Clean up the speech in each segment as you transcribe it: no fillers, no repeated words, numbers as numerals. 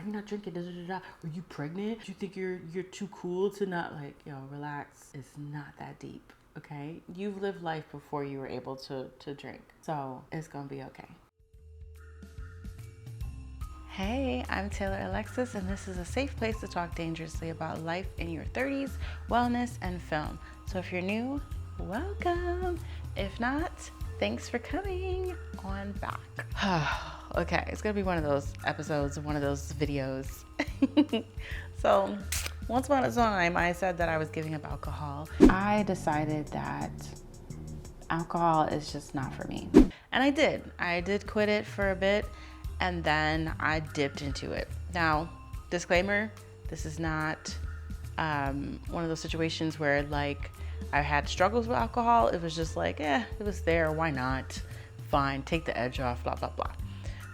I'm not drinking, da, da, da, da. Are you pregnant? Do you think you're too cool to not, like, yo, relax. It's not that deep, okay? You've lived life before you were able to drink. So it's gonna be okay. Hey, I'm Taylor-Alexis, and this is a safe place to talk dangerously about life in your 30s, wellness, and film. So if you're new, welcome. If not, thanks for coming on back. Okay, it's gonna be one of those episodes, one of those videos. So, once upon a time, I said that I was giving up alcohol. I decided that alcohol is just not for me. And I did. I did quit it for a bit, and then I dipped into it. Now, disclaimer, this is not one of those situations where, like, I had struggles with alcohol. It was just like, it was there, why not? Fine, take the edge off, blah, blah, blah.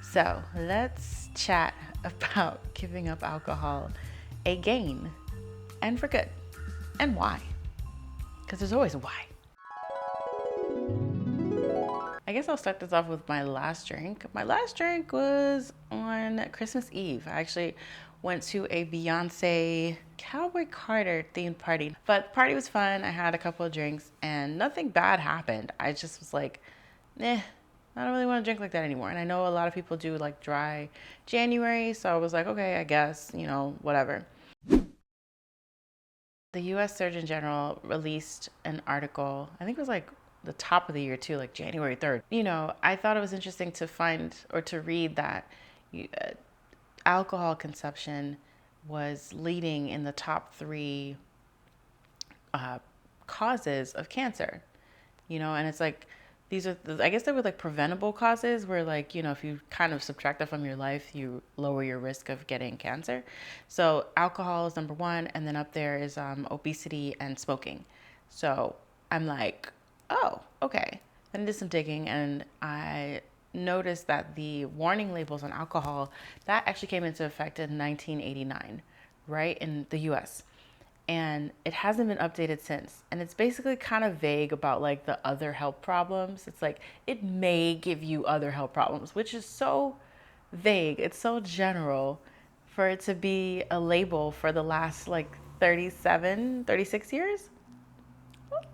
So let's chat about giving up alcohol again, and for good, and why. Because there's always a why. I guess I'll start this off with my last drink. My last drink was on Christmas Eve. I actually went to a Beyonce Cowboy Carter themed party. But the party was fun. I had a couple of drinks and nothing bad happened. I just was like, I don't really want to drink like that anymore. And I know a lot of people do like dry January. So I was like, okay, I guess, whatever. The US Surgeon General released an article, I think it was like the top of the year too, like January 3rd. I thought it was interesting to find or to read that alcohol consumption was leading in the top 3 causes of cancer. And it's like, these are, I guess they were like preventable causes where, like, if you kind of subtract that from your life, you lower your risk of getting cancer. So alcohol is number 1, and then up there is obesity and smoking. So I'm like, oh, okay. Then I did some digging, and I noticed that the warning labels on alcohol, that actually came into effect in 1989, right, in the US. And it hasn't been updated since. And it's basically kind of vague about like the other health problems. It's like, it may give you other health problems, which is so vague. It's so general for it to be a label for the last like 37, 36 years. That's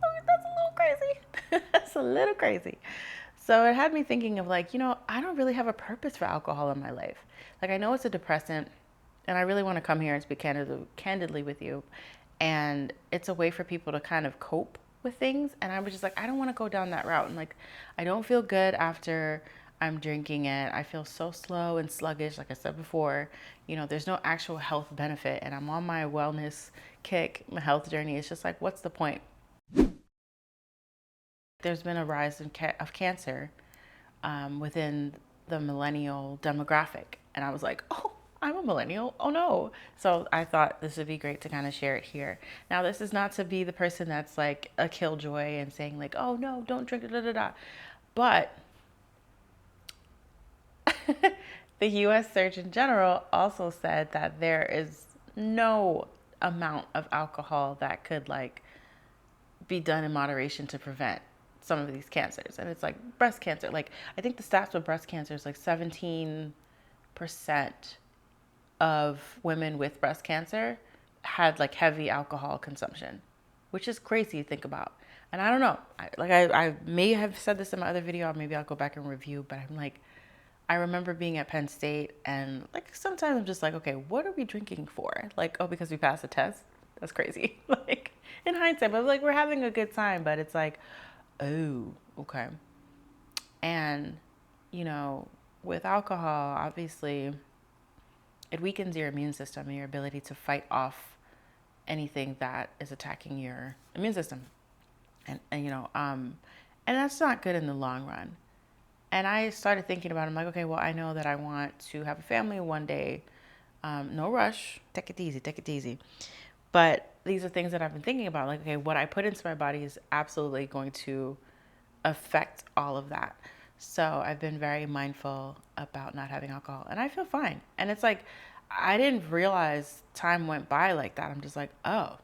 a little crazy. That's a little crazy. So it had me thinking of like, I don't really have a purpose for alcohol in my life. Like, I know it's a depressant, and I really want to come here and speak candidly with you. And it's a way for people to kind of cope with things. And I was just like, I don't want to go down that route. And like, I don't feel good after I'm drinking it. I feel so slow and sluggish, like I said before. There's no actual health benefit. And I'm on my wellness kick, my health journey. It's just like, what's the point? There's been a rise of cancer within the millennial demographic. And I was like, oh, I'm a millennial. Oh no. So I thought this would be great to kind of share it here. Now, this is not to be the person that's like a killjoy and saying like, oh no, don't drink, da da da. But the US Surgeon General also said that there is no amount of alcohol that could like be done in moderation to prevent some of these cancers. And it's like breast cancer. Like, I think the stats with breast cancer is like 17% of women with breast cancer had like heavy alcohol consumption, which is crazy to think about. And I don't know, I may have said this in my other video, or maybe I'll go back and review, but I'm like, I remember being at Penn State, and like sometimes I'm just like, okay, what are we drinking for? Like, oh, because we passed a test? That's crazy. Like, in hindsight, but like, we're having a good time, but it's like, oh, okay. And, with alcohol, obviously, it weakens your immune system and your ability to fight off anything that is attacking your immune system. And that's not good in the long run. And I started thinking about it. I'm like, okay, well, I know that I want to have a family one day. No rush. Take it easy. Take it easy. But these are things that I've been thinking about. Like, okay, what I put into my body is absolutely going to affect all of that. So I've been very mindful about not having alcohol, and I feel fine. And it's like, I didn't realize time went by like that. I'm just like, oh,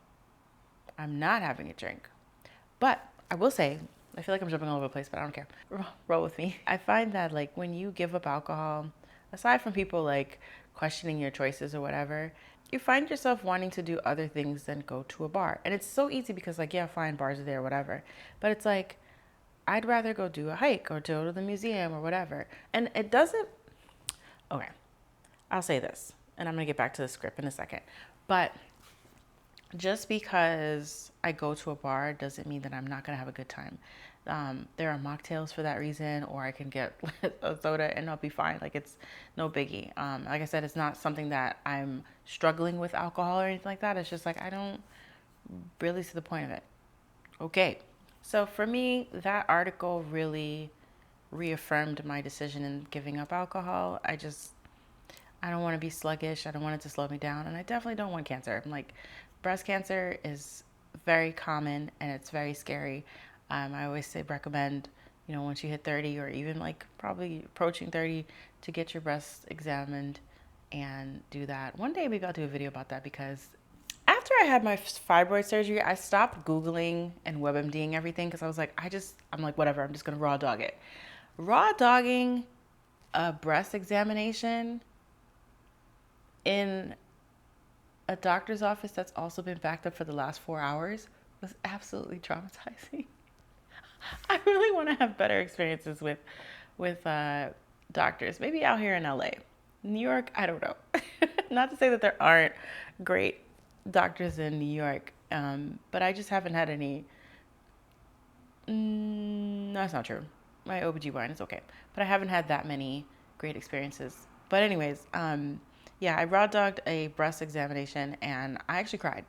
I'm not having a drink. But I will say, I feel like I'm jumping all over the place, but I don't care. Roll with me. I find that like when you give up alcohol, aside from people like questioning your choices or whatever, you find yourself wanting to do other things than go to a bar. And it's so easy because, like, yeah, fine, bars are there, whatever. But it's like, I'd rather go do a hike or go to the museum or whatever. And it doesn't, okay, I'll say this, and I'm going to get back to the script in a second. But just because I go to a bar doesn't mean that I'm not going to have a good time. There are mocktails for that reason, or I can get a soda and I'll be fine. Like, it's no biggie. Like I said, it's not something that I'm struggling with alcohol or anything like that. It's just like, I don't really see the point of it. Okay. So for me, that article really reaffirmed my decision in giving up alcohol. I don't want to be sluggish. I don't want it to slow me down. And I definitely don't want cancer. I'm like, breast cancer is very common and it's very scary. I always say recommend, once you hit 30 or even like probably approaching 30 to get your breast examined and do that. One day maybe I'll do a video about that because after I had my fibroid surgery, I stopped Googling and WebMDing everything because I was like, I'm like, whatever, I'm just going to raw dog it. Raw dogging a breast examination in a doctor's office that's also been backed up for the last 4 hours was absolutely traumatizing. I really want to have better experiences with doctors. Maybe out here in LA. New York, I don't know. Not to say that there aren't great doctors in New York, but I just haven't had any. No, that's not true. My OBGYN is okay, but I haven't had that many great experiences. But anyways, yeah, I raw dogged a breast examination and I actually cried.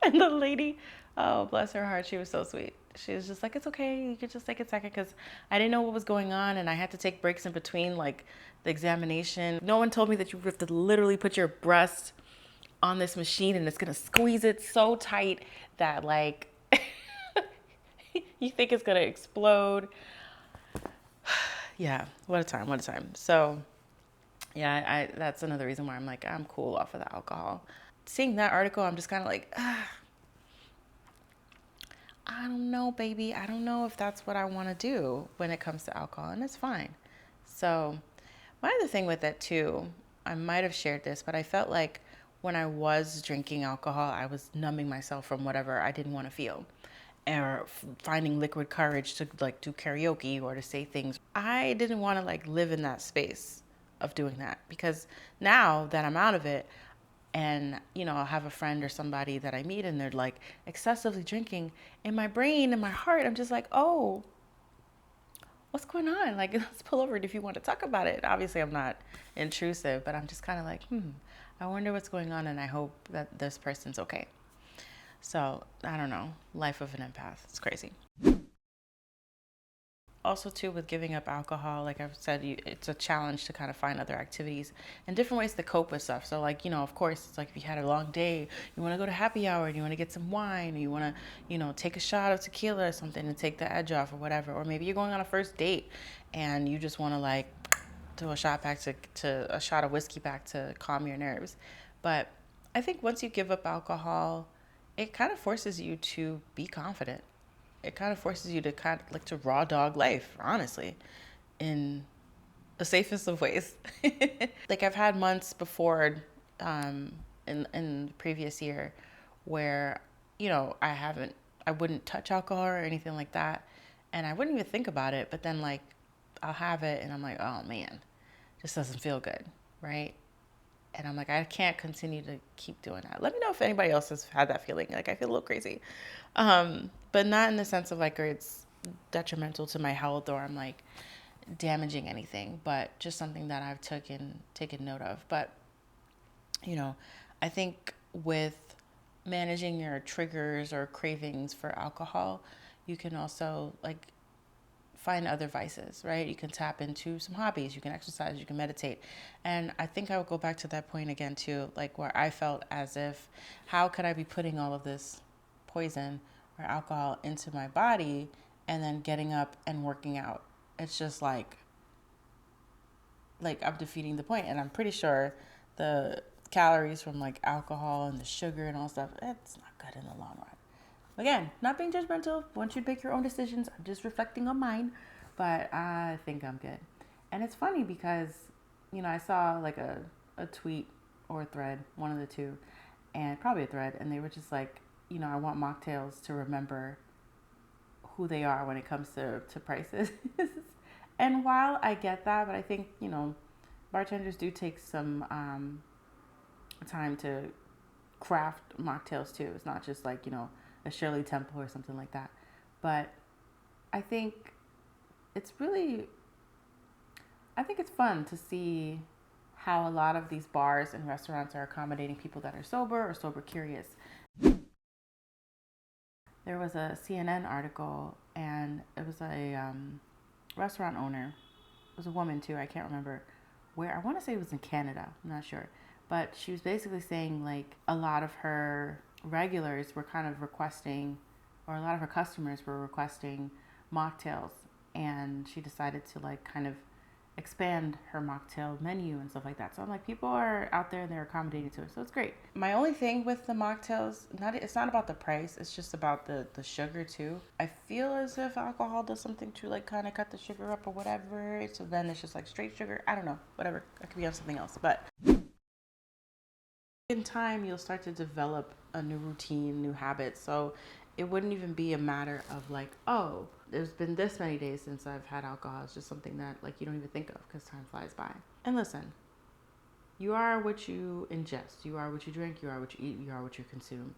And the lady, oh, bless her heart, she was so sweet. She was just like, it's okay, you could just take a second, because I didn't know what was going on and I had to take breaks in between, like, the examination. No one told me that you have to literally put your breast on this machine and it's gonna squeeze it so tight that, like, you think it's gonna explode. Yeah, what a time, what a time. So, yeah, that's another reason why I'm like, I'm cool off of the alcohol. Seeing that article, I'm just kind of like, I don't know, baby. I don't know if that's what I want to do when it comes to alcohol, and it's fine. So, my other thing with it too, I might have shared this, but I felt like when I was drinking alcohol, I was numbing myself from whatever I didn't want to feel, or finding liquid courage to like do karaoke or to say things. I didn't want to like live in that space of doing that, because now that I'm out of it, and I'll have a friend or somebody that I meet and they're like excessively drinking, in my brain, in my heart, I'm just like, oh, what's going on? Like, let's pull over if you want to talk about it. Obviously I'm not intrusive, but I'm just kind of like, I wonder what's going on, and I hope that this person's okay. So I don't know, life of an empath, it's crazy. Also too, with giving up alcohol, like I've said, it's a challenge to kind of find other activities and different ways to cope with stuff. So like, of course, it's like if you had a long day, you want to go to happy hour and you want to get some wine, or you want to, take a shot of tequila or something to take the edge off or whatever. Or maybe you're going on a first date and you just want to like do a shot back to a shot of whiskey back to calm your nerves. But I think once you give up alcohol, it kind of forces you to be confident. It kind of forces you to kind of like to raw dog life, honestly, in the safest of ways. Like I've had months before, in the previous year, where I wouldn't touch alcohol or anything like that, and I wouldn't even think about it. But then like I'll have it, and I'm like, oh man, this doesn't feel good, right? And I'm like, I can't continue to keep doing that. Let me know if anybody else has had that feeling. Like I feel a little crazy, but not in the sense of like, or it's detrimental to my health or I'm like damaging anything, but just something that I've taken note of. But I think with managing your triggers or cravings for alcohol, you can also like find other vices, right? You can tap into some hobbies, you can exercise, you can meditate. And I think I would go back to that point again too, like where I felt as if, how could I be putting all of this poison or alcohol into my body and then getting up and working out? It's just like I'm defeating the point. And I'm pretty sure the calories from like alcohol and the sugar and all stuff, it's not good in the long run. Again, not being judgmental. Once you make your own decisions, I'm just reflecting on mine. But I think I'm good. And it's funny because I saw like a tweet or a thread, one of the two, and probably a thread, and they were just like, I want mocktails to remember who they are when it comes to prices. And while I get that, but I think, bartenders do take some time to craft mocktails too. It's not just like, a Shirley Temple or something like that. But I think it's really, I think it's fun to see how a lot of these bars and restaurants are accommodating people that are sober or sober curious. There was a CNN article, and it was a restaurant owner. It was a woman too. I can't remember where. I want to say it was in Canada. I'm not sure. But she was basically saying like a lot of her regulars were kind of requesting, or a lot of her customers were requesting mocktails, and she decided to like kind of expand her mocktail menu and stuff like that. So I'm like, people are out there and they're accommodating to it, so it's great. My only thing with the mocktails, it's not about the price, it's just about the sugar too. I feel as if alcohol does something to like kind of cut the sugar up or whatever, so then it's just like straight sugar. I don't know, whatever, I could be on something else. But in time you'll start to develop a new routine, new habits. So it wouldn't even be a matter of like, oh, there's been this many days since I've had alcohol. It's just something that like you don't even think of because time flies by. And listen, you are what you ingest, you are what you drink, you are what you eat, you are what you consume.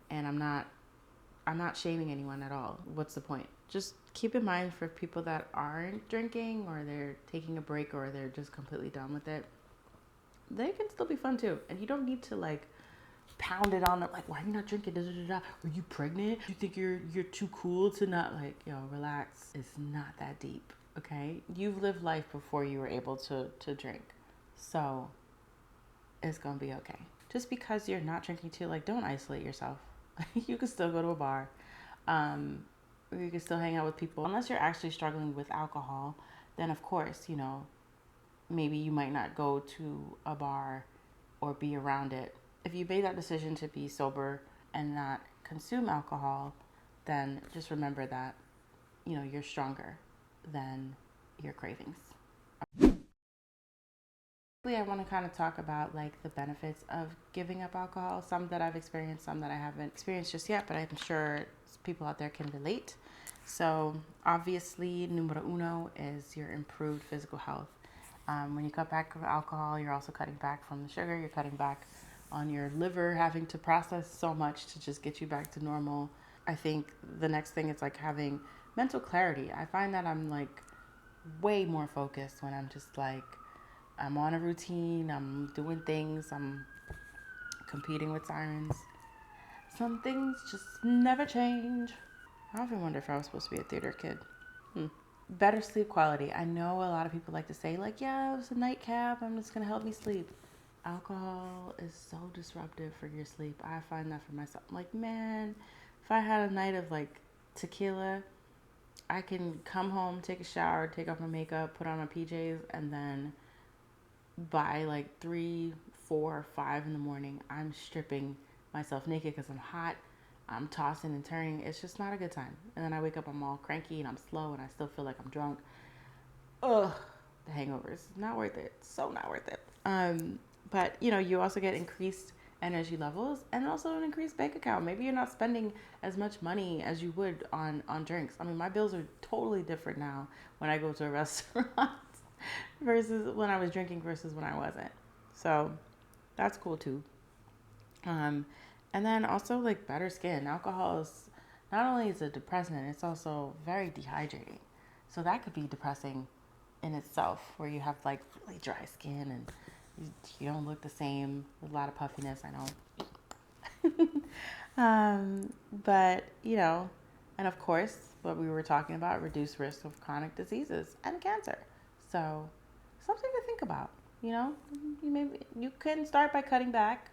And I'm not shaming anyone at all. What's the point? Just keep in mind, for people that aren't drinking, or they're taking a break, or they're just completely done with it, they can still be fun too. And you don't need to like pound it on them like, why are you not drinking? Da, da, da, da. Are you pregnant? You think you're too cool to not, like, yo, relax. It's not that deep, okay? You've lived life before you were able to drink. So it's gonna be okay. Just because you're not drinking too, like, don't isolate yourself. You can still go to a bar. You can still hang out with people. Unless you're actually struggling with alcohol, then of course, maybe you might not go to a bar or be around it. If you made that decision to be sober and not consume alcohol, then just remember that, you're stronger than your cravings. I want to kind of talk about like the benefits of giving up alcohol, some that I've experienced, some that I haven't experienced just yet, but I'm sure people out there can relate. So obviously, numero uno is your improved physical health. When you cut back from alcohol, you're also cutting back from the sugar, you're cutting back on your liver having to process so much to just get you back to normal. I think the next thing is like having mental clarity. I find that I'm like way more focused when I'm just like, I'm on a routine, I'm doing things, I'm competing with sirens. Some things just never change. I often wonder if I was supposed to be a theater kid. Better sleep quality. I know a lot of people like to say like, yeah, it was a nightcap, I'm just gonna help me sleep. Alcohol is so disruptive for your sleep. I find that for myself. I'm like, man, if I had a night of like tequila, I can come home, take a shower, take off my makeup, put on my PJs, and then by like 3, 4, 5 in the morning, I'm stripping myself naked because I'm hot. I'm tossing and turning. It's just not a good time. And then I wake up, I'm all cranky and I'm slow and I still feel like I'm drunk. Ugh, the hangovers. Not worth it. So not worth it. But you also get increased energy levels and also an increased bank account. Maybe you're not spending as much money as you would on drinks. I mean, my bills are totally different now when I go to a restaurant versus when I was drinking versus when I wasn't. So that's cool too. And then also like better skin. Alcohol is not only is a depressant, it's also very dehydrating. So that could be depressing in itself, where you have like really dry skin and you don't look the same. There's a lot of puffiness, I know. But and of course, what we were talking about, reduced risk of chronic diseases and cancer. So something to think about. You can start by cutting back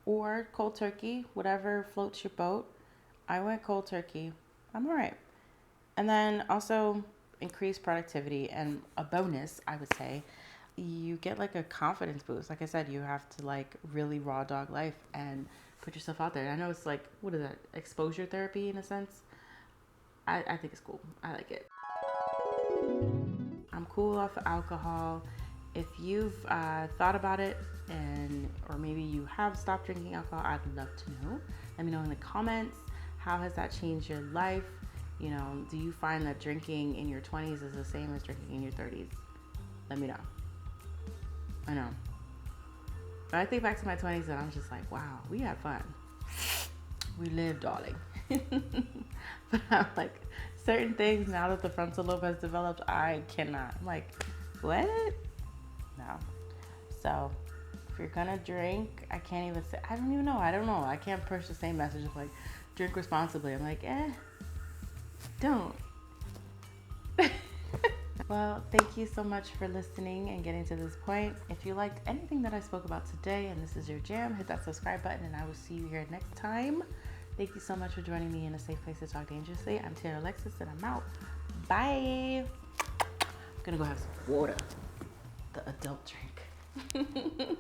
or cold turkey, whatever floats your boat. I went cold turkey. I'm all right. And then also increase productivity, and a bonus, I would say, you get like a confidence boost. Like I said, you have to like really raw dog life and put yourself out there. I know it's like, what is that? Exposure therapy in a sense. I think it's cool. I like it. I'm cool off of alcohol. if you've thought about it, or maybe you have stopped drinking alcohol, I'd love to know. Let me know in the comments. How has that changed your life? You know, do you find that drinking in your 20s is the same as drinking in your 30s? Let me know. I know. But I think back to my 20s and I'm just like, wow, we had fun. We lived, darling. But I'm like, certain things, now that the frontal lobe has developed, I cannot. I'm like, what? No. So if you're gonna drink, I can't even say, I don't even know. I can't push the same message of like, drink responsibly. I'm like, don't. Well, thank you so much for listening and getting to this point. If you liked anything that I spoke about today and this is your jam, hit that subscribe button and I will see you here next time. Thank you so much for joining me in a safe place to talk dangerously. I'm Taylor-Alexis and I'm out. Bye. I'm gonna go have some water, the adult drink.